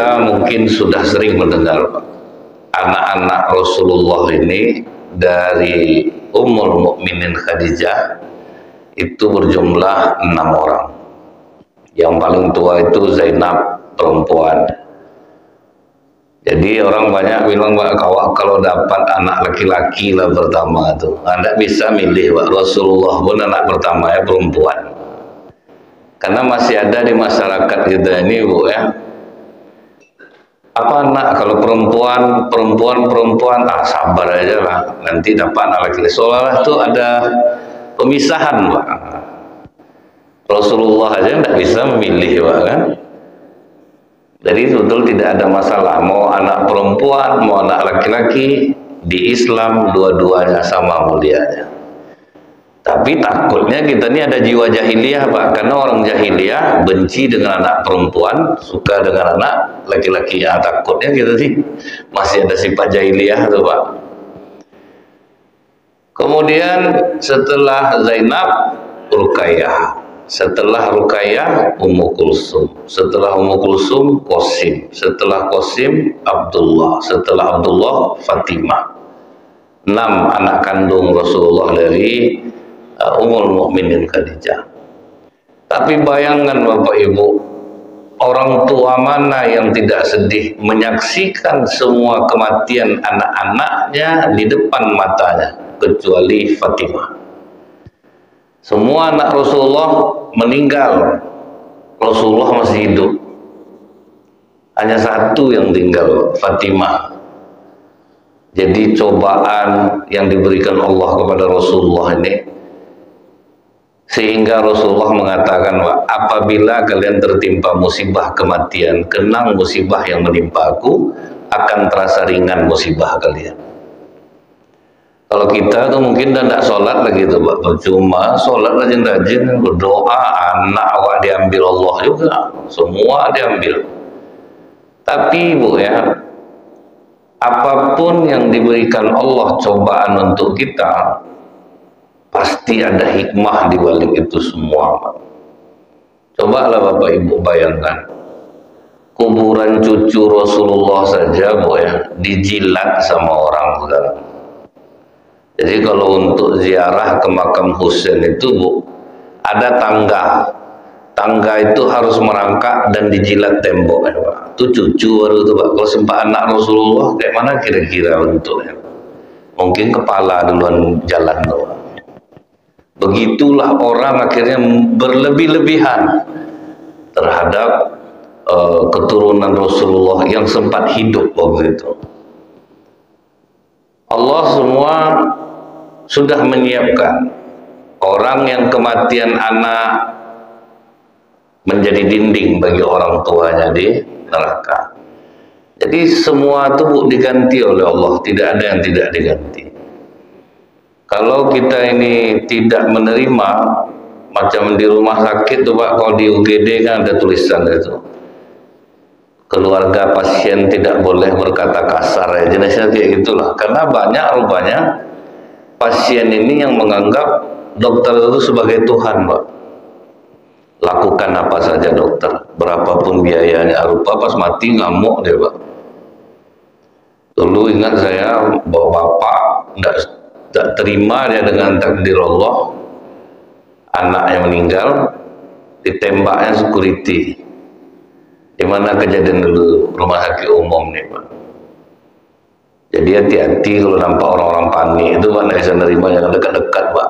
Kita mungkin sudah sering mendengar anak-anak Rasulullah ini dari Ummul Mukminin Khadijah itu berjumlah 6 orang. Yang paling tua itu Zainab, perempuan. Jadi orang banyak bilang, kalau dapat anak laki-laki lah pertama itu, Anda bisa milih, Pak. Rasulullah pun anak pertamanya perempuan. Karena masih ada di masyarakat kita ini, Bu, ya, apa anak kalau perempuan, sabar aja lah, nanti dapat anak laki-laki. Seolah itu ada pemisahan, Pak. Rasulullah aja tidak bisa memilih, Pak, kan? Jadi betul tidak ada masalah mau anak perempuan, mau anak laki-laki. Di Islam dua-duanya sama mulianya. Tapi takutnya kita ini ada jiwa jahiliyah, Pak, karena orang jahiliyah benci dengan anak perempuan, suka dengan anak laki-laki. Ya, takutnya kita sih masih ada sifat jahiliyah tuh, Pak. Kemudian setelah Zainab, Ruqayyah. Setelah Ruqayyah, Ummu Kulsum. Setelah Ummu Kulsum, Qasim. Setelah Qasim, Abdullah. Setelah Abdullah, Fatimah. 6 anak kandung Rasulullah dari Ummul Mukminin Khadijah. Tapi bayangkan Bapak Ibu, orang tua mana yang tidak sedih menyaksikan semua kematian anak-anaknya di depan matanya, kecuali Fatimah. Semua anak Rasulullah meninggal, Rasulullah masih hidup. Hanya satu yang tinggal, Fatimah. Jadi cobaan yang diberikan Allah kepada Rasulullah ini, sehingga Rasulullah mengatakan, apabila kalian tertimpa musibah kematian, kenang musibah yang menimpa aku, akan terasa ringan musibah kalian. Kalau kita tuh mungkin dah tidak sholat lagi tuh, Pak. Cuma sholat rajin-rajin, berdoa, anak awak diambil Allah juga, semua diambil. Tapi Bu, ya, apapun yang diberikan Allah cobaan untuk kita, pasti ada hikmah di balik itu semua. Cobalah Bapak Ibu bayangkan, kuburan cucu Rasulullah saja, Bu, ya, dijilat sama orang sekarang. Jadi kalau untuk ziarah ke makam Husain itu, Bu, ada tangga. Tangga itu harus merangkak dan dijilat tembok, ya, Pak. Itu cucu baru itu, Pak. Kalau sempat anak Rasulullah, kayak mana kira-kira bentuknya? Mungkin kepala duluan jalan, Pak. Begitulah orang akhirnya berlebih-lebihan terhadap keturunan Rasulullah yang sempat hidup waktu itu. Allah semua sudah menyiapkan orang yang kematian anak menjadi dinding bagi orang tuanya di neraka. Jadi semua itu diganti oleh Allah, tidak ada yang tidak diganti. Kalau kita ini tidak menerima, macam di rumah sakit tuh, Pak, kalau di UGD kan ada tulisan itu, keluarga pasien tidak boleh berkata kasar, ya, jenisnya kayak gitulah. Karena banyak rupanya pasien ini yang menganggap dokter itu sebagai Tuhan, Pak. Lakukan apa saja dokter, berapapun biayanya. Rupa pas mati ngamuk dia, Pak. Dulu ingat saya bahwa bapak tidak terima dia dengan takdir Allah, anaknya meninggal, ditembaknya security. Di mana kejadian dulu rumah sakit umum nih, Pak. Jadi hati-hati kalau nampak orang-orang panik itu, Pak, nggak bisa nerima, jangan dekat-dekat, Pak.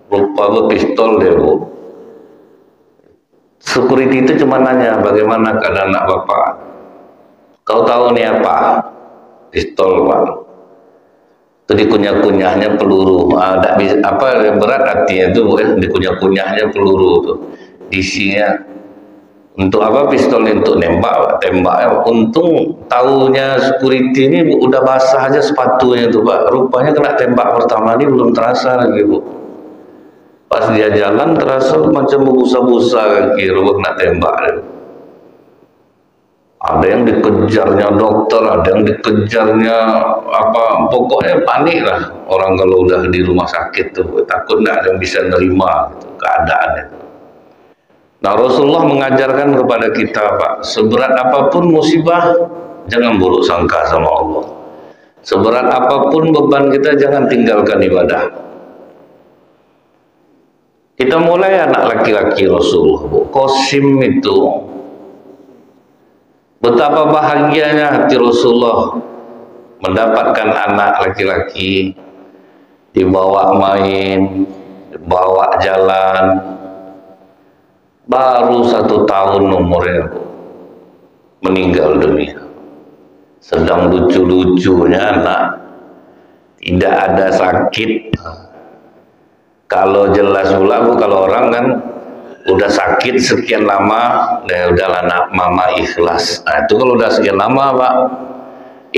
Lupa pistol dia, Bu. Security itu cuma nanya bagaimana keadaan anak bapak. Kau tahu nih apa? Pistol, Pak. Itu dikunyah-kunyahnya peluru. Tidak bisa apa, berat artinya itu, Bu, ya. Dikunyah-kunyahnya peluru tuh. Isinya untuk apa? Pistol untuk nembak, tembak. Untung tahunya security ini, Bu, udah basah aja sepatunya itu, Pak. Rupanya kena tembak pertama ini belum terasa lagi, Bu. Pas dia jalan terasa macam berbusa-busa kaki, rupanya kena tembak. Ada yang dikejarnya dokter, ada yang dikejarnya apa, pokoknya panik lah orang kalau udah di rumah sakit tuh, takut nggak ada yang bisa nerima gitu, keadaan itu. Nah, Rasulullah mengajarkan kepada kita, Pak, seberat apapun musibah, jangan buruk sangka sama Allah. Seberat apapun beban kita, jangan tinggalkan ibadah. Kita mulai anak laki-laki Rasulullah, Bu. Qasim itu, betapa bahagianya hati Rasulullah mendapatkan anak laki-laki, dibawa main, dibawa jalan. Baru 1 tahun umurnya meninggal dunia. Sedang lucu-lucunya anak, tidak ada sakit. Kalau jelas pula, Bu, kalau orang kan udah sakit sekian lama, udahlah nak, mama ikhlas. Nah, itu kalau udah sekian lama, Pak.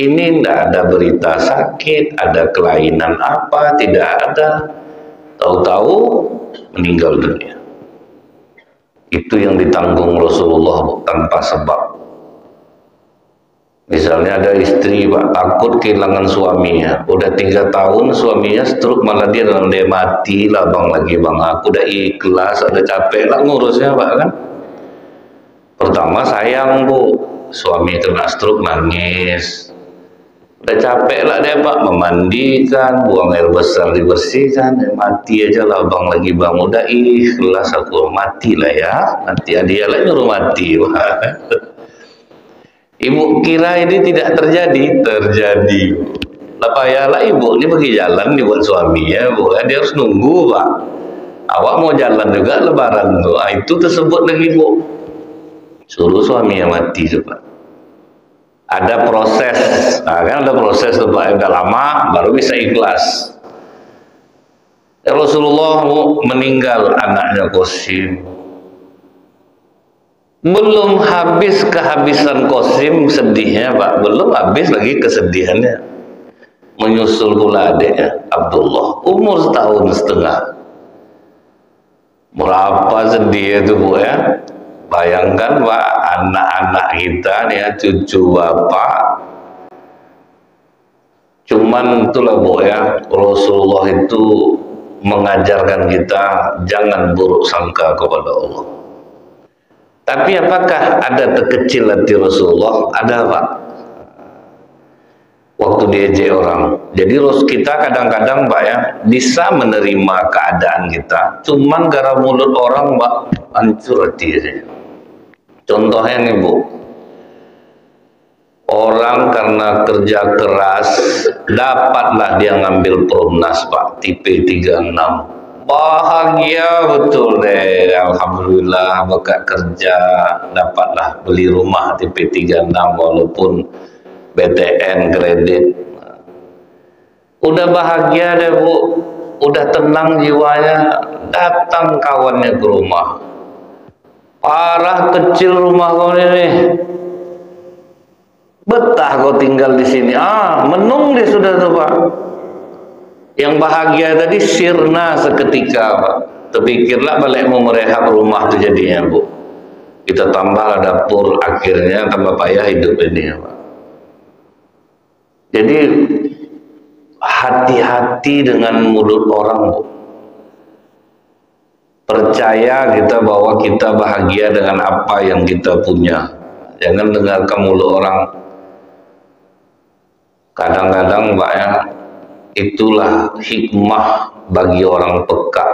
Ini tidak ada berita sakit, ada kelainan apa, tidak ada. Tahu-tahu meninggal dunia. Itu yang ditanggung Rasulullah, Bu, tanpa sebab. Misalnya ada istri, Pak, takut kehilangan suaminya. Udah 3 tahun suaminya stroke, malah dia mati lah, bang, lagi bang. Aku udah ikhlas, udah capek lah ngurusnya, Pak, kan. Pertama sayang, Bu, suami kena stroke nangis. Udah capek lah dia, Pak, memandikan, buang air besar dibersihkan, mati aja lah bang, lagi bang, udah ikhlas aku, mati lah ya, nanti dia lah nyuruh mati. Ibu kira ini tidak terjadi, terjadi. Lah payahlah ibu ini bagi jalan nih buat suaminya, Bu, dia harus nunggu, Pak. Awak mau jalan juga lebaran tuh, itu tersebut lagi, Bu, suruh suaminya mati coba. Ada proses, nah, kan ada proses tuh, Pak, udah lama baru bisa ikhlas. Rasulullah, Bu, meninggal anaknya Qasim. Belum habis kehabisan Qasim sedihnya, Pak, belum habis lagi kesedihannya. Menyusul pula adiknya Abdullah, umur 1,5 tahun. Berapa sedih itu, Bu, ya. Bayangkan, Pak, anak-anak kita nih ya, cucu Bapak. Cuman itulah, Bu, ya, Rasulullah itu mengajarkan kita jangan buruk sangka kepada Allah. Tapi apakah ada terkecil hati Rasulullah? Ada, Pak. Waktu diejek orang. Jadi kita kadang-kadang, Pak, ya, bisa menerima keadaan kita. Cuman gara mulut orang, Pak, hancur hati aja. Contohnya nih, Bu, orang karena kerja keras dapatlah dia ngambil Promnas, Pak, tipe 36. Bahagia betul deh, alhamdulillah, berkat kerja dapatlah beli rumah tipe 36 walaupun BTN kredit. Udah bahagia deh, Bu, udah tenang jiwanya, datang kawannya ke rumah. Parah kecil rumah kau ini, betah kau tinggal di sini. Menung dia sudah tuh, Pak. Yang bahagia tadi sirna seketika, Pak. Terpikirlah balik mau merehab rumah itu jadinya, Bu. Kita tambah dapur, akhirnya tambah payah hidup ini, Pak. Jadi hati-hati dengan mulut orang, Bu. Percaya kita bahwa kita bahagia dengan apa yang kita punya. Jangan dengarkan mulut orang. Kadang-kadang, Pak, ya, itulah hikmah bagi orang peka.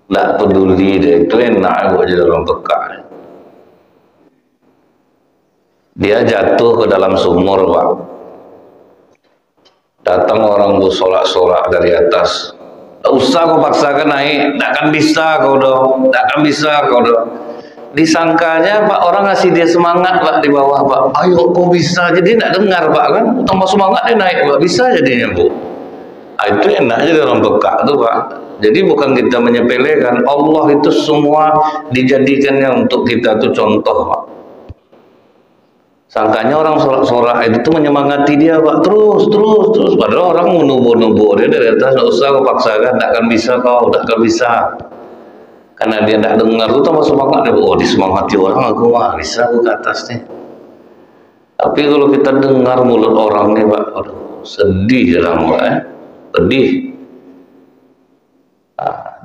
Tidak peduli dia, itu enak buat jadi orang peka. Dia jatuh ke dalam sumur, Pak. Datang orang bersorak-sorak dari atas. Tak usah kau paksakan naik, tak akan bisa kau dong, tak akan bisa kau dong. Disangkanya, Pak, orang ngasih dia semangat, Pak, di bawah, Pak. Ayo kau bisa, jadi tidak dengar, Pak, kan? Tambah semangat dia naik, Pak, bisa jadinya, Bu. Itu enak jadi orang peka tuh, Pak. Jadi bukan kita menyepelekan, Allah itu semua dijadikannya untuk kita tuh contoh, Pak. Sangkanya orang sorak-sorak itu tuh menyemangati dia, Pak, terus. Padahal orang menubuh-nubuh dia dari atas, nggak usah kau paksakan, tak akan bisa kau, tak akan bisa. Karena dia tidak dengar, itu tambah semangat dia. Oh, disemangati orang, aku mah bisa aku ke atas nih. Tapi kalau kita dengar mulut orang nih, Pak, aduh, sedih dalam orang, sedih.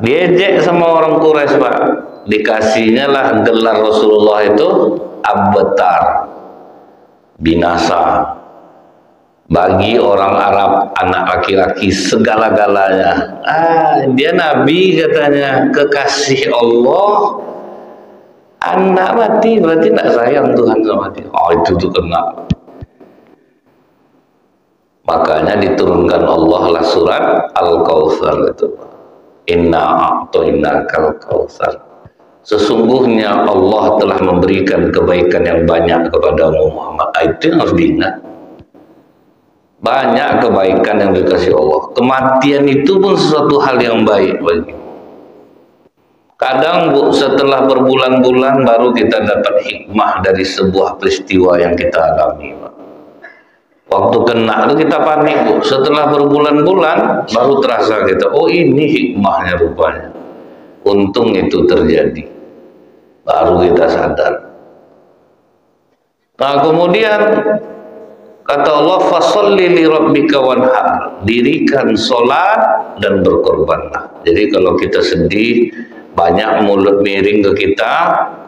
Diejek sama orang Quraisy, Pak, dikasihnya lah gelar Rasulullah itu Abtar, binasa. Bagi orang Arab, anak laki-laki segala-galanya. Dia Nabi katanya, kekasih Allah. Anak mati, berarti tidak sayang Tuhan sama dia. Itu tuh kena. Makanya diturunkan Allah lah surat Al-Kautsar itu. Inna a'tainakal kautsar. Sesungguhnya Allah telah memberikan kebaikan yang banyak kepadamu Muhammad. Itu yang harus diingat. Banyak kebaikan yang dikasih Allah. Kematian itu pun sesuatu hal yang baik bagi. Kadang Bu, setelah berbulan-bulan baru kita dapat hikmah dari sebuah peristiwa yang kita alami, Pak. Waktu kena itu kita panik, Bu. Setelah berbulan-bulan baru terasa kita, oh ini hikmahnya rupanya. Untung itu terjadi. Baru kita sadar. Nah, kemudian kata Allah, fasolli li rabbika wanhar, dirikan sholat dan berkorbanlah. Jadi kalau kita sedih, banyak mulut miring ke kita,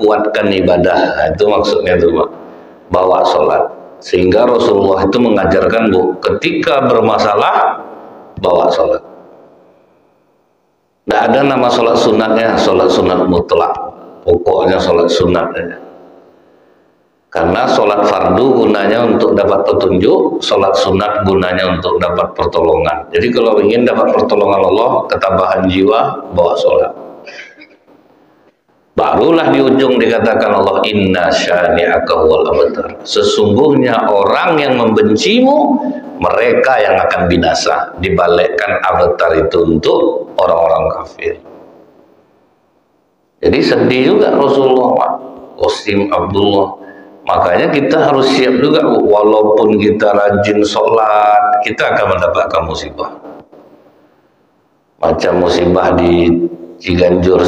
kuatkan ibadah. Nah, itu maksudnya itu, Pak. Bawa sholat. Sehingga Rasulullah itu mengajarkan, Bu, ketika bermasalah, bawa sholat. Tidak ada nama sholat sunatnya, sholat sunat mutlak. Pokoknya sholat sunat aja. Karena sholat fardu gunanya untuk dapat petunjuk, sholat sunat gunanya untuk dapat pertolongan. Jadi kalau ingin dapat pertolongan Allah, ketabahan jiwa, bawa sholat. Barulah di ujung dikatakan Allah, inna syani'aka huwal abtar. Sesungguhnya orang yang membencimu, mereka yang akan binasa. Dibalikkan abtar itu untuk orang-orang kafir. Jadi sedih juga Rasulullah, Qasim Abdullah. Makanya kita harus siap juga, walaupun kita rajin sholat, kita akan mendapatkan musibah. Macam musibah di Cianjur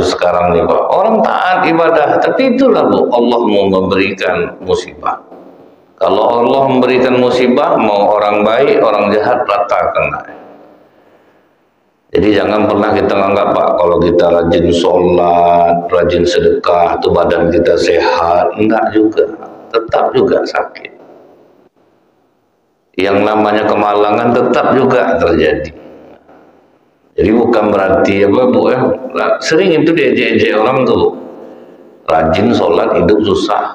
sekarang nih, Pak. Orang taat ibadah, tapi itulah, Bu, Allah mau memberikan musibah. Kalau Allah memberikan musibah, mau orang baik, orang jahat, rata kena. Jadi jangan pernah kita anggap, Pak, kalau kita rajin sholat, rajin sedekah, itu badan kita sehat. Enggak juga, tetap juga sakit. Yang namanya kemalangan tetap juga terjadi. Jadi bukan berarti apa, Bu, ya. Sering itu diejek-ejek orang tuh, rajin sholat hidup susah.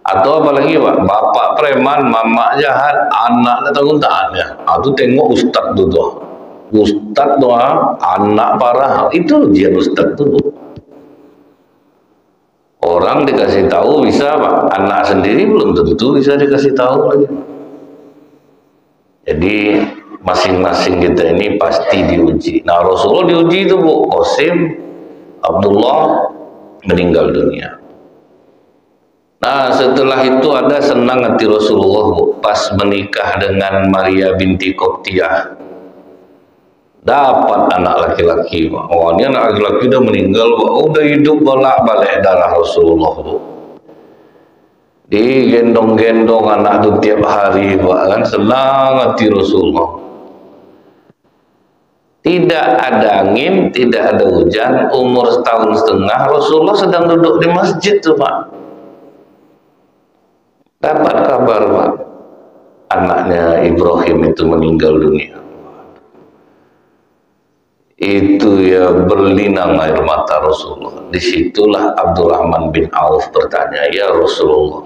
Atau apalagi, Pak, bapak preman, mama jahat, anaknya tanggung taatnya. Itu tengok ustadz tuh. Ustadz doa, anak parah, itu dia ustadz tuh. Orang dikasih tahu bisa, Pak, anak sendiri belum tentu bisa dikasih tahu lagi. Jadi masing-masing kita ini pasti diuji. Nah, Rasulullah diuji itu, Bu. Qasim Abdullah meninggal dunia. Nah, setelah itu ada senang hati Rasulullah, Bu, pas menikah dengan Maria binti Qibtiyah. Dapat anak laki-laki, Pak. Oh, ini anak laki-laki udah meninggal, Pak. Udah hidup bolak-balik darah Rasulullah, Bu. Digendong-gendong anak itu tiap hari, Pak. Kan senang hati Rasulullah. Tidak ada angin, tidak ada hujan, umur setahun setengah, Rasulullah sedang duduk di masjid tuh, Pak. Dapat kabar, Pak, anaknya Ibrahim itu meninggal dunia. Itu ya berlinang air mata Rasulullah. Disitulah Abdurrahman bin Auf bertanya, ya Rasulullah,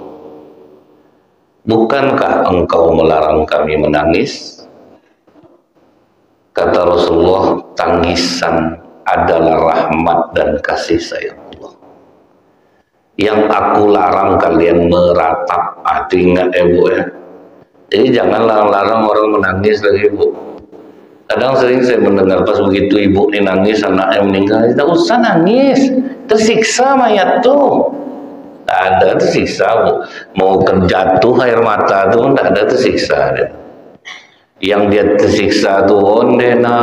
bukankah engkau melarang kami menangis? Kata Rasulullah, tangisan adalah rahmat dan kasih sayang Allah. Yang aku larang kalian meratap. Ingat ya, Bu, ya. Jadi jangan larang-larang orang menangis lagi, Bu. Kadang sering saya mendengar pas begitu ibu ini nangis, anaknya meninggal, tidak usah nangis, tersiksa mayat tuh. Tidak ada tersiksa, Bu. Mau terjatuh air mata tuh tidak ada tersiksa. Yang dia tersiksa tuh, ondena,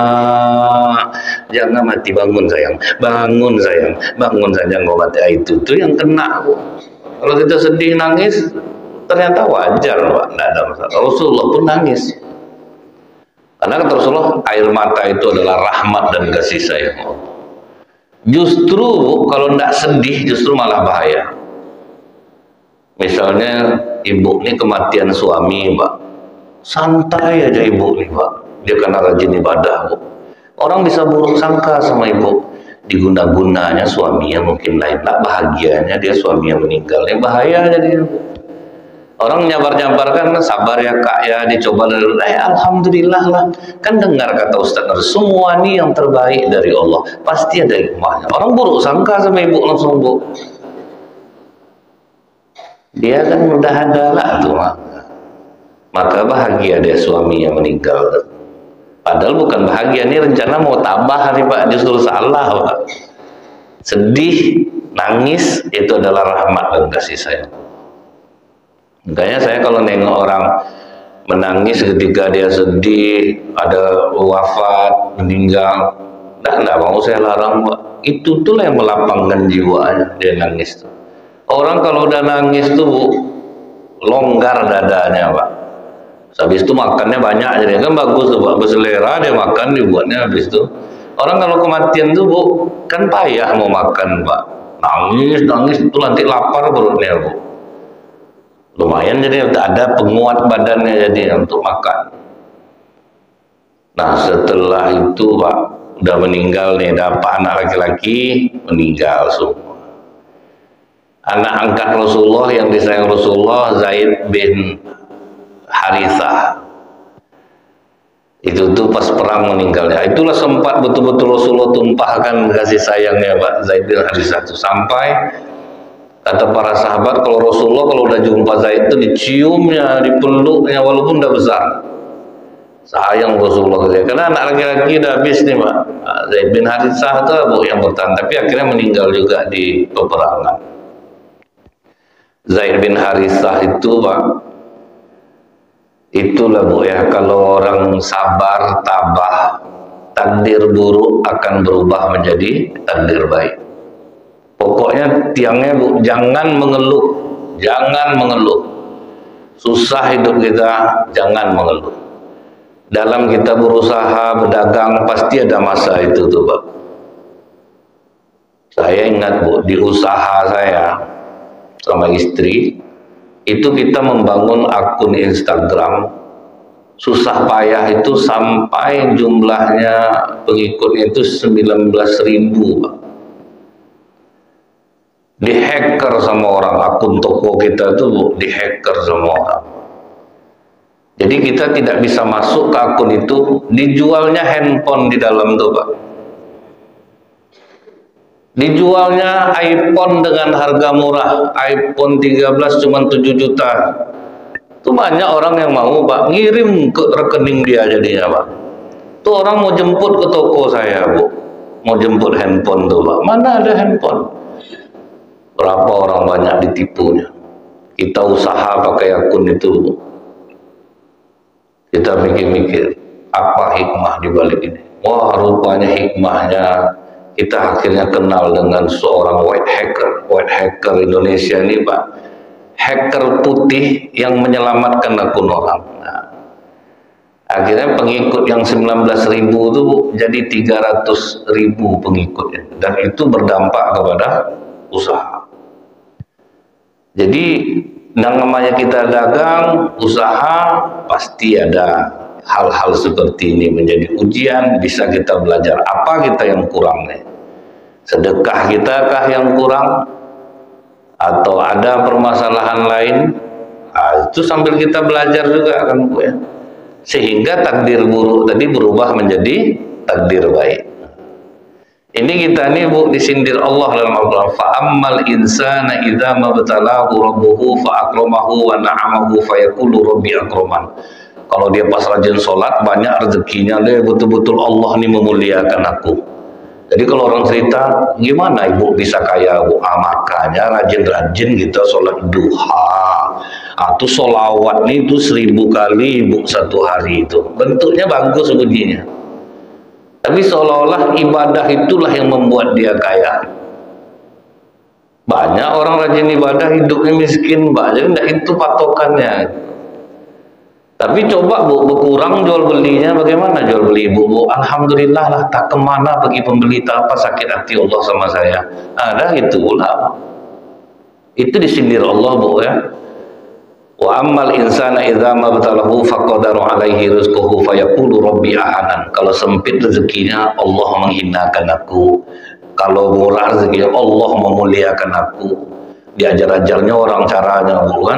jangan mati, bangun sayang, bangun sayang, bangun sayang, nggak mati. Itu tuh yang kena, Bu. Kalau kita sedih nangis, ternyata wajar, Pak, tidak ada masalah. Rasulullah pun nangis. Karena kata Rasulullah, air mata itu adalah rahmat dan kasih sayang Allah. Justru kalau tidak sedih justru malah bahaya. Misalnya ibu ini kematian suami, Pak, santai aja ibu nih, Pak, dia karena rajin ibadah, Bu. Orang bisa buruk sangka sama ibu, diguna-gunanya suaminya mungkin lain, tak bahagianya dia suaminya meninggal, ini bahaya jadi. Orang nyabar-nyabarkan, sabar ya kak ya, dicoba dulu, alhamdulillah lah. Kan dengar kata Ustaz, semua ini yang terbaik dari Allah, pasti ada hikmahnya. Orang buruk sangka sama ibu langsung, Bu. Dia kan udah ada lah tuh, maka bahagia dia suaminya meninggal. Padahal bukan bahagia, ini rencana mau tabah nih Pak, justru salah Pak. Sedih, nangis, itu adalah rahmat dan kasih sayang. Makanya saya kalau nengok orang menangis ketika dia sedih, ada wafat, meninggal, enggak mau saya larang Pak. Itu tuh yang melapangkan jiwanya, dia nangis tuh. Orang kalau udah nangis tuh Bu, longgar dadanya Pak. Habis itu makannya banyak, jadi kan bagus tuh Pak, berselera dia makan, dibuatnya habis itu. Orang kalau kematian tuh Bu, kan payah mau makan Pak. Nangis itu nanti lapar perutnya Bu. Lumayan jadi ada penguat badannya jadi untuk makan. Nah setelah itu Pak, udah meninggal nih, dapat anak laki-laki, meninggal semua. Anak angkat Rasulullah yang disayang Rasulullah, Zaid bin Harithah, itu tuh pas perang meninggalnya. Itulah sempat betul-betul Rasulullah tumpahkan kasih sayangnya Pak Zaid bin Harithah itu, sampai kata para sahabat kalau Rasulullah kalau udah jumpa Zaid itu diciumnya, dipeluknya walaupun udah besar. Sayang Rasulullah karena anak laki-laki udah habis nih Pak. Zaid bin Harithah itu Bu yang bertahan, tapi akhirnya meninggal juga di peperangan. Zaid bin Harithah itu Pak, itulah Bu ya, kalau orang sabar, tabah, takdir buruk akan berubah menjadi takdir baik. Pokoknya tiangnya Bu, jangan mengeluh, jangan mengeluh. Susah hidup kita, jangan mengeluh. Dalam kita berusaha, berdagang, pasti ada masa itu tuh Pak. Saya ingat Bu, di usaha saya sama istri, itu kita membangun akun Instagram, susah payah itu sampai jumlahnya pengikutnya itu 19.000 Pak. Dihacker sama orang, akun toko kita itu dihacker sama orang. Jadi kita tidak bisa masuk ke akun itu, dijualnya handphone di dalam tuh Pak. Dijualnya iPhone dengan harga murah, iPhone 13 cuma 7 juta. Itu banyak orang yang mau Pak, ngirim ke rekening dia jadinya Pak. Tuh orang mau jemput ke toko saya Bu, mau jemput handphone tuh Pak, mana ada handphone. Berapa orang banyak ditipunya. Kita usaha pakai akun itu Bu. Kita mikir-mikir, apa hikmah di balik ini? Wah rupanya hikmahnya, kita akhirnya kenal dengan seorang white hacker Indonesia ini Pak, hacker putih yang menyelamatkan akun orang. Nah, akhirnya pengikut yang 19.000 itu jadi 300.000 pengikutnya, dan itu berdampak kepada usaha. Jadi yang namanya kita dagang, usaha, pasti ada hal-hal seperti ini menjadi ujian. Bisa kita belajar apa kita yang kurang nih, sedekah kita kah yang kurang, atau ada permasalahan lain. Nah, itu sambil kita belajar juga kan Bu ya, sehingga takdir buruk tadi berubah menjadi takdir baik. Ini kita nih Bu disindir Allah dalam Al-Quran, fa'ammal insana idza mabtalahu rabbuhu fa'akramahu wa na'amahu fayaqulu rabbi akraman. Kalau dia pas rajin sholat, banyak rezekinya, dia betul-betul Allah nih memuliakan aku. Jadi kalau orang cerita, gimana ibu bisa kaya Bu? Makanya rajin-rajin kita sholat duha. Atau sholawat nih itu 1000 kali Bu satu hari itu. Bentuknya bagus bunyinya. Tapi seolah-olah ibadah itulah yang membuat dia kaya. Banyak orang rajin ibadah hidupnya miskin Mbak, jadi enggak itu patokannya. Tapi coba Bu, berkurang jual belinya, bagaimana jual beli Bu? Alhamdulillah lah, tak kemana bagi pembeli, tak apa sakit hati Allah sama saya. Ada itu ulama. Itu disindir Allah Bu ya. Wa ammal insana idza mabtalahu faqadara alaihi rizquhu fayaqulu rabbi ahanan. Kalau sempit rezekinya, Allah menghinakan aku. Kalau murah rezekinya, Allah memuliakan aku. Diajar-ajarnya orang caranya bukan,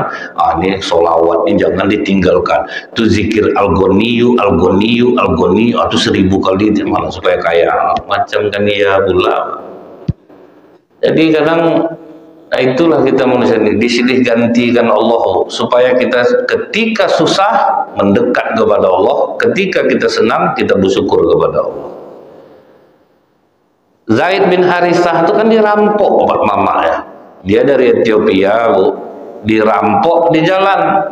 ini solawat ini jangan ditinggalkan, itu zikir al-ghaniyu al-ghaniyu al-ghaniyu itu 1000 kali malah supaya kaya macam kan ya pula. Jadi kadang itulah kita manusia ini disilih gantikan Allah supaya kita ketika susah mendekat kepada Allah, ketika kita senang kita bersyukur kepada Allah. Zaid bin Harisah itu kan dirampok obat mama ya. Dia dari Ethiopia Bu, dirampok di jalan,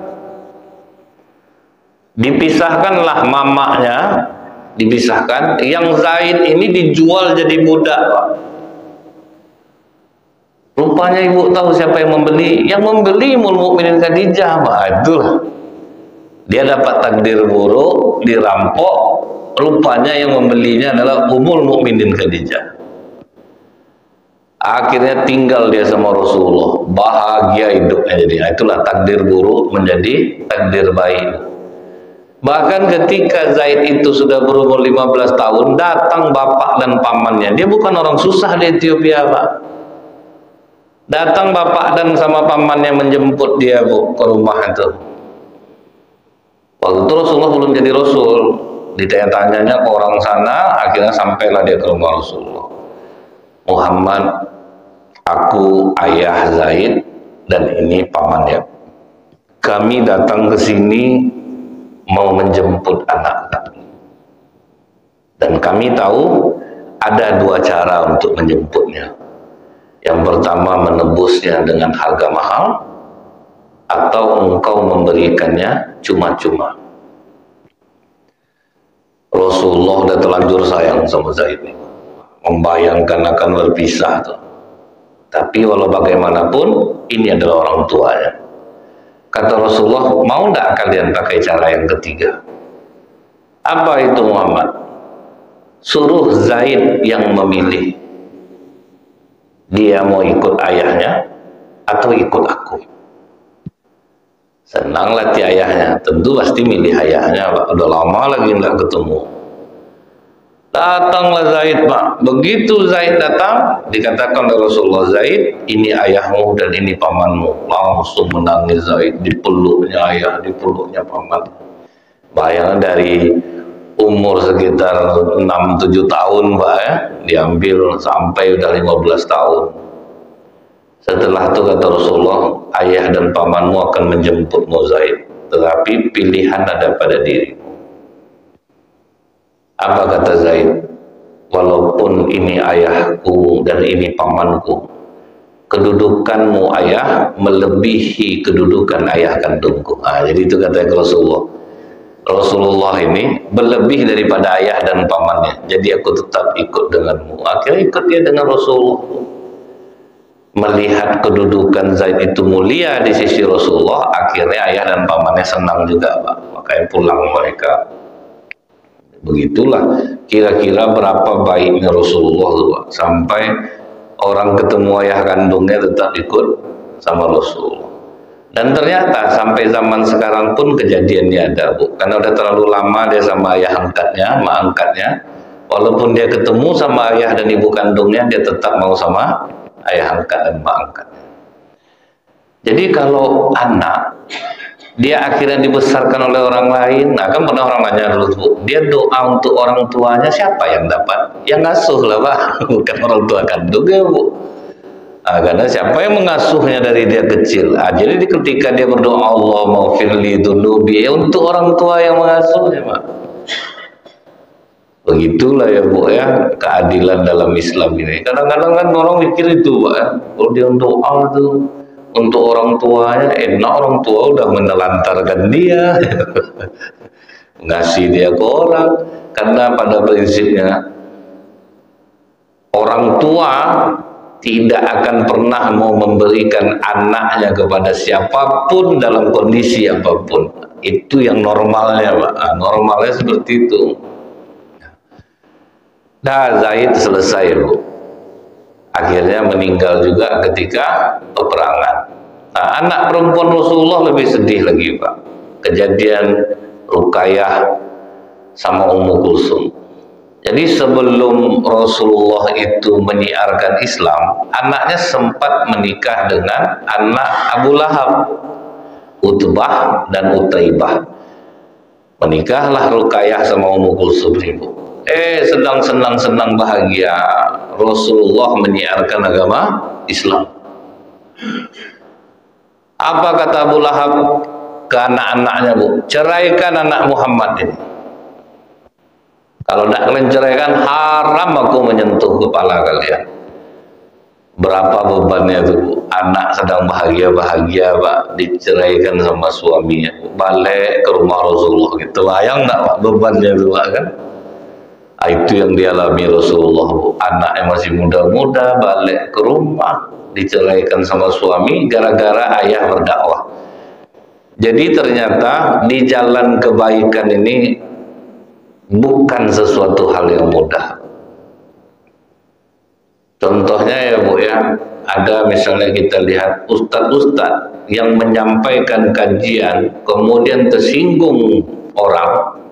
dipisahkanlah mamanya, dipisahkan. Yang Zaid ini dijual jadi budak Pak. Rupanya ibu tahu siapa yang membeli? Yang membeli Ummul Mukminin Khadijah Pak. Itulah dia dapat takdir buruk, dirampok. Rupanya yang membelinya adalah Ummul Mukminin Khadijah. Akhirnya tinggal dia sama Rasulullah, bahagia hidupnya. Jadi itulah takdir buruk menjadi takdir baik. Bahkan ketika Zaid itu sudah berumur 15 tahun, datang bapak dan pamannya. Dia bukan orang susah di Ethiopia Pak. Datang bapak dan sama pamannya menjemput dia Bu ke rumah itu. Waktu itu Rasulullah belum jadi Rasul. Ditanya-tanyanya ke orang sana, akhirnya sampailah dia ke rumah Rasulullah. Muhammad, aku ayah Zaid dan ini pamannya. Kami datang ke sini mau menjemput anak kami. Dan kami tahu ada 2 cara untuk menjemputnya. Yang pertama menebusnya dengan harga mahal, atau engkau memberikannya cuma-cuma. Rasulullah sudah terlanjur sayang sama Zaid ini. Membayangkan akan berpisah tuh. Tapi walau bagaimanapun ini adalah orang tuanya. Kata Rasulullah, mau tidak kalian pakai cara yang ketiga? Apa itu Muhammad? Suruh Zaid yang memilih. Dia mau ikut ayahnya atau ikut aku. Senanglah ti ayahnya, tentu pasti milih ayahnya. Udah lama lagi nggak ketemu. Datanglah Zaid Pak. Begitu Zaid datang, dikatakan oleh Rasulullah, Zaid ini ayahmu dan ini pamanmu. Langsung menangis Zaid, dipeluknya ayah, dipeluknya paman. Bayangkan dari umur sekitar 6-7 tahun Pak ya, diambil sampai udah 15 tahun. Setelah itu kata Rasulullah, ayah dan pamanmu akan menjemputmu Zaid, tetapi pilihan ada pada dirimu. Apa kata Zaid? Walaupun ini ayahku dan ini pamanku, kedudukanmu ayah melebihi kedudukan ayah kandungku. Jadi itu kata Rasulullah. Rasulullah ini berlebih daripada ayah dan pamannya. Jadi aku tetap ikut denganmu. Akhirnya ikut dia dengan Rasulullah. Melihat kedudukan Zaid itu mulia di sisi Rasulullah, akhirnya ayah dan pamannya senang juga Pak. Makanya pulang mereka. Begitulah kira-kira berapa baiknya Rasulullah Pak. Sampai orang ketemu ayah kandungnya tetap ikut sama Rasulullah. Dan ternyata sampai zaman sekarang pun kejadiannya ada Bu. Karena udah terlalu lama dia sama ayah angkatnya, mak angkatnya. Walaupun dia ketemu sama ayah dan ibu kandungnya, dia tetap mau sama ayah angkat dan mak angkatnya. Jadi kalau anak dia akhirnya dibesarkan oleh orang lain, nah kan pernah orang nanya dulu Bu, dia doa untuk orang tuanya, siapa yang dapat? Yang ngasuh lah Pak, bukan orang tua kandung ya Bu. Karena siapa yang mengasuhnya dari dia kecil. Jadi ketika dia berdoa Allah maghfirli dzunubi, untuk orang tua yang mengasuhnya Pak. Begitulah ya Bu ya, keadilan dalam Islam ini. Kadang-kadang kan orang mikir itu Pak ya, kalau dia doa tuh untuk orang tuanya, enak orang tua udah menelantarkan dia ngasih dia ke orang. Karena pada prinsipnya orang tua tidak akan pernah mau memberikan anaknya kepada siapapun dalam kondisi apapun. Itu yang normalnya, Pak. Nah, normalnya seperti itu. Nah, Zaid selesai, Bu. Akhirnya meninggal juga ketika peperangan. Nah, anak perempuan Rasulullah lebih sedih lagi, Pak. Kejadian Ruqayyah sama Ummu Kulsum. Jadi sebelum Rasulullah itu menyiarkan Islam, anaknya sempat menikah dengan anak Abu Lahab, Utbah dan Utaibah. Menikahlah Ruqayyah sama Ummu Kulsum, Ibu. Sedang senang-senang bahagia Rasulullah menyiarkan agama Islam. Apa kata Abu Lahab ke anak-anaknya, Bu? Ceraikan anak Muhammad ini. Kalau tidak kalian ceraikan, haram aku menyentuh kepala kalian. Berapa bebannya itu, Bu? Anak sedang bahagia-bahagia, Pak, diceraikan sama suaminya. Balik ke rumah Rasulullah. Gitu, bayang nggak, Pak, bebannya itu, Pak, kan? Itu yang dialami Rasulullah, Bu. Anaknya masih muda-muda, balik ke rumah, diceraikan sama suami gara-gara ayah berdakwah. Jadi ternyata di jalan kebaikan ini bukan sesuatu hal yang mudah. Contohnya ya, Bu, ya, ada misalnya kita lihat ustadz-ustadz yang menyampaikan kajian kemudian tersinggung orang,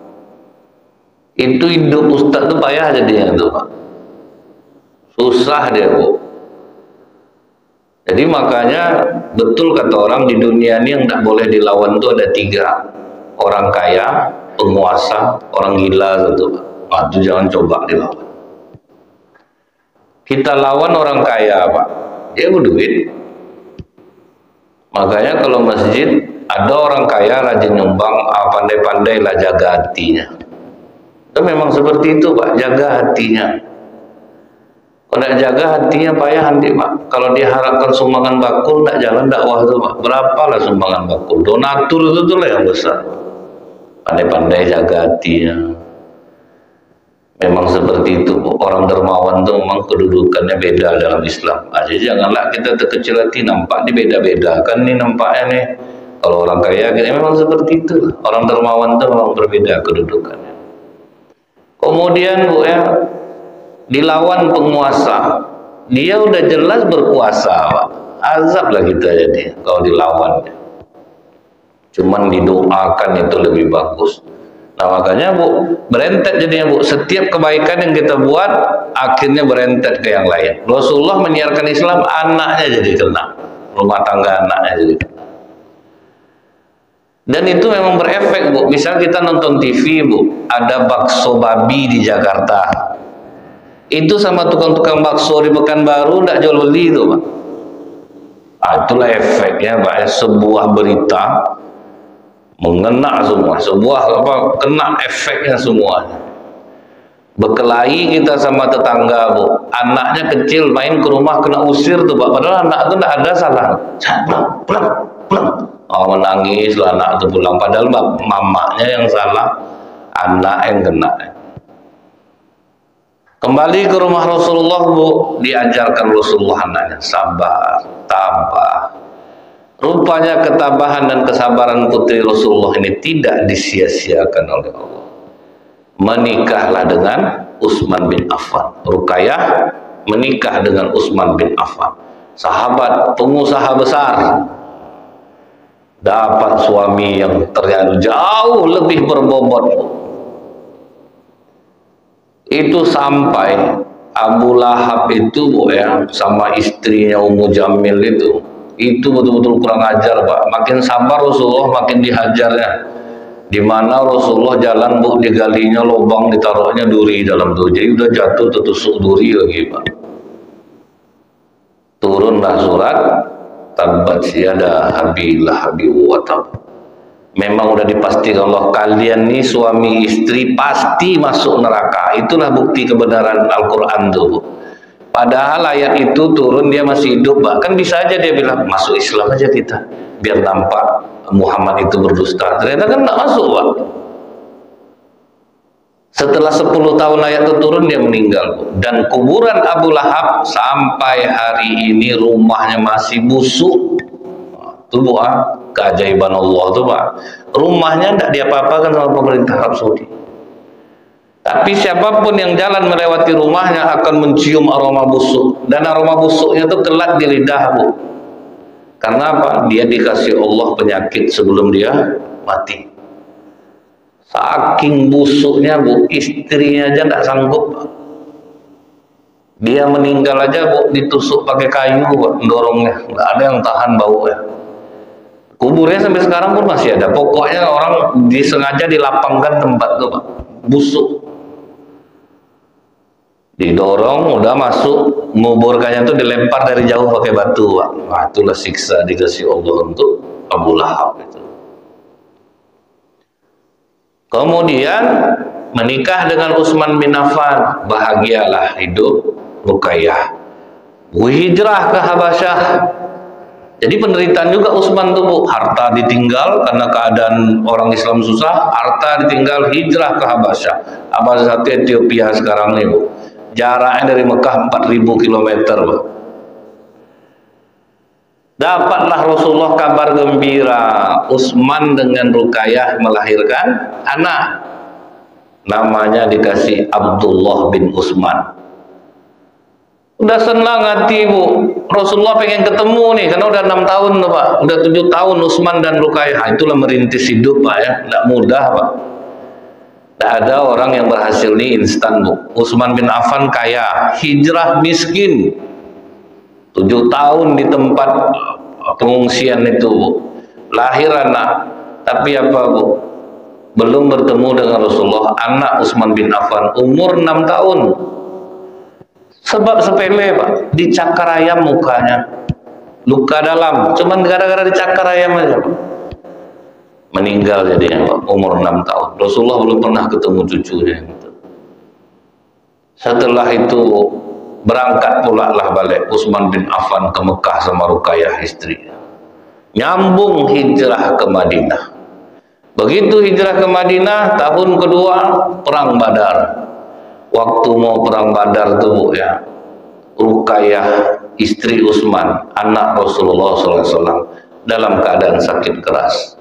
itu hidup ustadz itu payah jadinya tuh, Pak. Susah dia, Bu. Jadi makanya betul kata orang, di dunia ini yang tidak boleh dilawan itu ada 3. Orang kaya, penguasa, orang gila satu, Pak. Nah, itu jangan coba dilawan. Kita lawan orang kaya, Pak. Dia berduit. Makanya kalau masjid ada orang kaya rajin nyumbang, pandai-pandai lah jaga hatinya. Itu memang seperti itu, Pak, jaga hatinya. Kalau tidak jaga hatinya payah nanti, Pak. Kalau diharapkan sumbangan bakul, tidak jalan dakwah itu, Pak. Berapalah sumbangan bakul? Donatur itu tuh lah yang besar. Pandai-pandai jaga hatinya. Memang seperti itu, Bu. Orang dermawan itu memang kedudukannya beda dalam Islam. Jadi janganlah kita terkecil hati, nampak ini beda-beda. Kan ini nampaknya nih, kalau orang kaya, memang seperti itu. Orang dermawan itu memang berbeda kedudukannya. Kemudian, Bu, ya, dilawan penguasa, dia udah jelas berkuasa, Pak. Azab lah kita jadi kalau dilawan. Cuman didoakan itu lebih bagus. Nah makanya, Bu, berentet jadinya, Bu. Setiap kebaikan yang kita buat akhirnya berentet ke yang lain. Rasulullah menyiarkan Islam, anaknya jadi kena, rumah tangga anaknya jadi kena. Dan itu memang berefek, Bu. Misal kita nonton TV, Bu, ada bakso babi di Jakarta. Itu sama tukang-tukang bakso di Pekanbaru tidak jual beli itu, Pak. Nah, itulah efeknya, Pak. Sebuah berita mengena semua, kena efeknya semuanya. Berkelahi kita sama tetangga, Bu. Anaknya kecil main ke rumah kena usir tuh, Pak. Padahal anak itu tidak ada salah. Pulang. Oh, menangis lah anak itu pulang. Padahal mamanya yang salah, anak yang kena. Kembali ke rumah Rasulullah, Bu, diajarkan Rasulullah anaknya sabar, tabah. Rupanya ketabahan dan kesabaran putri Rasulullah ini tidak disia-siakan oleh Allah. Menikahlah dengan Utsman bin Affan. Ruqayyah menikah dengan Utsman bin Affan, sahabat pengusaha besar. Dapat suami yang ternyata jauh lebih berbobot. Itu sampai Abu Lahab itu, Bu, ya, sama istrinya Ummu Jamil itu betul-betul kurang ajar, Pak. Makin sabar Rasulullah, makin dihajarnya. Di mana Rasulullah jalan, Bu, digalinya lubang, ditaruhnya duri dalam tuh. Jadi udah jatuh tertusuk duri lagi, Pak. Turunlah surat Tabbat yada Abi Lahab wa tab. Memang udah dipastikan Allah, kalian nih suami istri pasti masuk neraka. Itulah bukti kebenaran Al-Quran tuh, Bu. Padahal ayat itu turun dia masih hidup, bahkan bisa aja dia bilang masuk Islam aja kita, biar nampak Muhammad itu berdusta. Ternyata kan nggak masuk, Pak. Setelah 10 tahun ayat itu turun, dia meninggal, Bu. Dan kuburan Abu Lahab sampai hari ini rumahnya masih busuk. Itu Bu, keajaiban Allah tuh Pak. Rumahnya tidak diapa-apakan sama pemerintah Arab Saudi. Tapi siapapun yang jalan melewati rumahnya akan mencium aroma busuk. Dan aroma busuknya itu kelak di lidah Bu. Karena apa? Dia dikasih Allah penyakit sebelum dia mati. Saking busuknya Bu, istrinya aja tidak sanggup Pak. Dia meninggal aja Bu, ditusuk pakai kayu Pak, mendorongnya. Nggak ada yang tahan baunya. Kuburnya sampai sekarang pun masih ada. Pokoknya orang disengaja dilapangkan tempat tuh Pak, busuk. Didorong, udah masuk, menguburkannya tuh dilempar dari jauh pakai batu Pak. Nah, itulah siksa dikasih Allah untuk Abu Lahab itu. Kemudian menikah dengan Utsman bin Affan, bahagialah hidup Ruqayyah. Hijrah ke Habasyah. Jadi penderitaan juga Utsman tuh Bu, harta ditinggal karena keadaan orang Islam susah, harta ditinggal, hijrah ke Habasyah. Habasyah itu Ethiopia sekarang nih Bu. Jaraknya dari Mekah 4000 km Bu. Dapatlah Rasulullah kabar gembira, Utsman dengan Ruqayyah melahirkan anak. Namanya dikasih Abdullah bin Utsman. Udah senang hati Bu, Rasulullah pengen ketemu nih, karena udah 6 tahun loh Pak, udah 7 tahun Utsman dan Ruqayyah. Itulah merintis hidup Pak ya, tidak mudah Pak. Tidak ada orang yang berhasil nih instan Bu. Utsman bin Affan kaya, hijrah miskin, 7 tahun di tempat pengungsian itu Bu. Lahir anak, tapi apa Bu? Belum bertemu dengan Rasulullah, anak Utsman bin Affan umur 6 tahun. Sebab sepele Pak, dicakar ayam mukanya, luka dalam, cuman gara-gara dicakar ayam aja Pak. Meninggal jadinya Pak, umur 6 tahun. Rasulullah belum pernah ketemu cucunya gitu. Setelah itu berangkat pula lah balik Utsman bin Affan ke Mekah sama Ruqayyah istrinya. Nyambung hijrah ke Madinah. Begitu hijrah ke Madinah, tahun kedua perang Badar. Waktu mau perang Badar tuh ya, Ruqayyah istri Utsman, anak Rasulullah SAW, dalam keadaan sakit keras.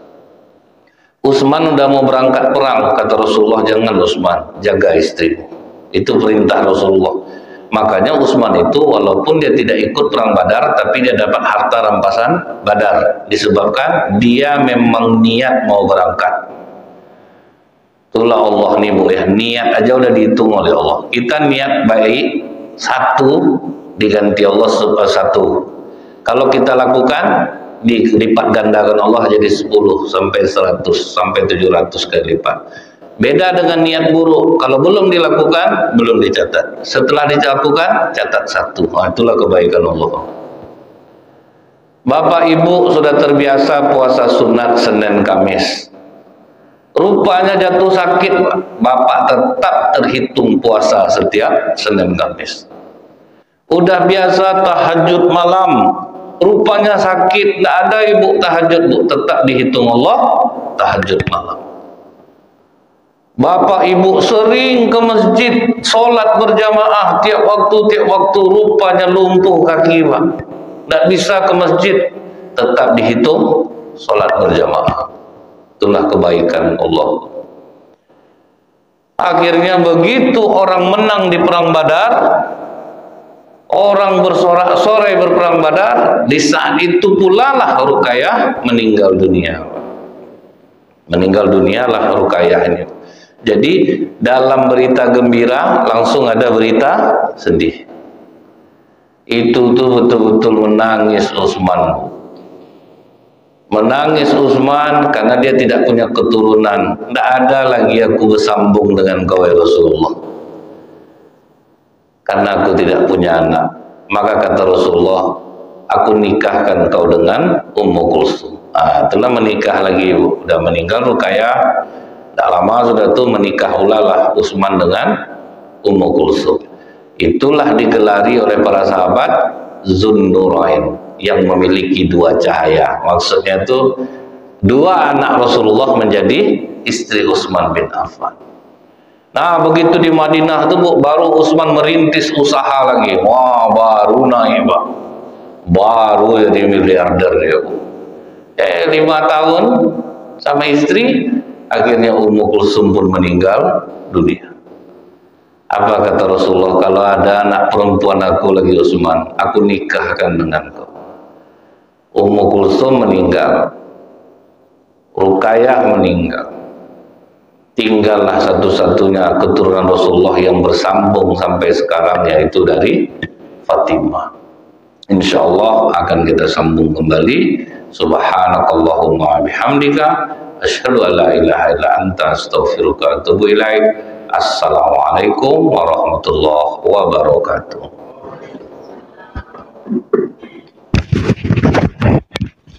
Utsman udah mau berangkat perang, kata Rasulullah, jangan Utsman, jaga istrimu. Itu perintah Rasulullah. Makanya Utsman itu walaupun dia tidak ikut perang Badar, tapi dia dapat harta rampasan Badar, disebabkan dia memang niat mau berangkat. Itulah Allah nih Bu ya, niat aja udah dihitung oleh Allah. Kita niat baik, 1 diganti Allah 1. Kalau kita lakukan, dilipat gandakan Allah jadi 10 sampai 100 sampai 700 kali lipat. Beda dengan niat buruk, kalau belum dilakukan, belum dicatat. Setelah dilakukan, catat 1. Nah, itulah kebaikan Allah. Bapak Ibu sudah terbiasa puasa sunat Senin Kamis. Rupanya jatuh sakit, Bapak tetap terhitung puasa setiap Senin Kamis. Udah biasa tahajud malam, rupanya sakit, tidak ada Ibu tahajud Bu, tetap dihitung Allah tahajud malam. Bapak Ibu sering ke masjid, sholat berjamaah tiap waktu, rupanya lumpuh kaki Pak, tidak bisa ke masjid, tetap dihitung sholat berjamaah. Itulah kebaikan Allah. Akhirnya begitu orang menang di perang Badar, orang bersorak-sorai berperang Badar, di saat itu pula lah Ruqayyah meninggal dunia. Meninggal dunia lah Ruqayyah ini. Jadi dalam berita gembira langsung ada berita sedih. Itu tuh betul-betul menangis Utsman. Menangis Utsman karena dia tidak punya keturunan. Tidak ada lagi aku bersambung dengan kau ya Rasulullah, karena aku tidak punya anak. Maka kata Rasulullah, aku nikahkan kau dengan Ummu Kulsum. Telah menikah lagi Bu. Udah meninggal Ruqayyah, tidak lama sudah tuh menikah ulalah Utsman dengan Ummu Kulsum. Itulah digelari oleh para sahabat Zunnurain, yang memiliki 2 cahaya. Maksudnya itu 2 anak Rasulullah menjadi istri Utsman bin Affan. Nah begitu di Madinah itu Bu, baru Utsman merintis usaha lagi. Wah, baru naik Pak, baru jadi miliarder ya Bu. 5 tahun sama istri, akhirnya Ummu Kulsum pun meninggal dunia. Apa kata Rasulullah, kalau ada anak perempuan aku lagi Utsman, aku nikahkan dengan kau. Ummu Kulsum meninggal, Ruqayyah meninggal, tinggallah satu-satunya keturunan Rasulullah yang bersambung sampai sekarang, yaitu dari Fatimah. Insya Allah akan kita sambung kembali. Subhanakallahumma bihamdika asyhadu an la ilaha illa anta astaghfiruka wa atubu ilaik. Assalamualaikum warahmatullahi wabarakatuh.